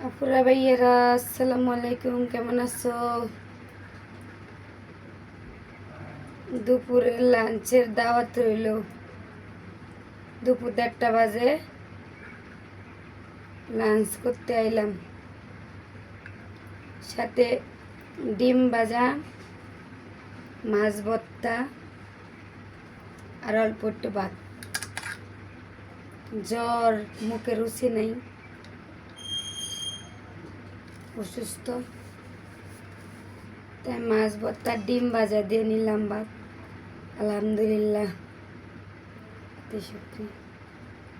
আপুরা ভাইয়েরা আসসালামু আলাইকুম, কেমন আছো? দুপুরের লাঞ্চের দাওয়াত রইল। দুপুর 1:30 বাজে লাঞ্চ করতে আইলাম। সাথে ডিম ভাজা, মাছ ভর্তা আর অল্প একটু ভাত। জ্বর, মুখে রুচি নেই, অসুস্থ, তাই মাছ ভর্তা ডিম ভাজা দিয়ে নিলাম ভাত। আলহামদুলিল্লাহ,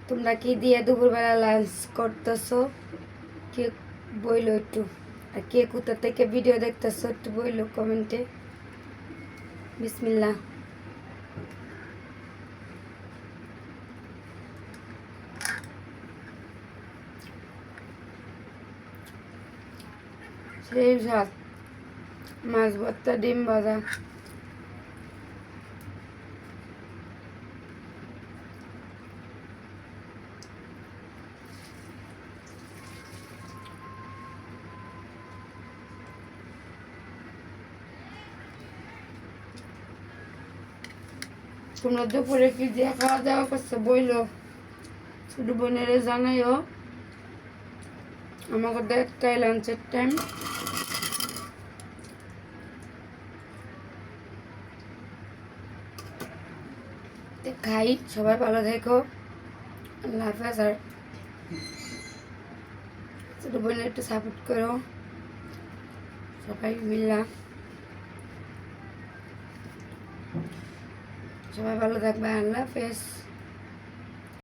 তোমরা কি দিয়ে দুপুরবেলা লাঞ্চ করতেছো? কে বইলো একটু, আর কে কোথা থেকে ভিডিও দেখতেছো একটু বইলো কমেন্টে। বিসমিল্লাহ। সেই স্বাদ, মাছ ভর্তা ডিম ভাজা। তোমরা দুপুরে কি দিয়ে খাওয়া দাওয়া করছো বইলো, ছোট বোনেরে জানাইও। আমাকে 1:30টায় লাঞ্চের টাইম। খাই, সবাই ভালো থেকো, আল্লাহ হাফেজ। আর ছোট বোনের একটু সাপোর্ট করো, সবাই মিল্লা। সবাই ভালো থাকবে, আল্লাহ হাফেজ।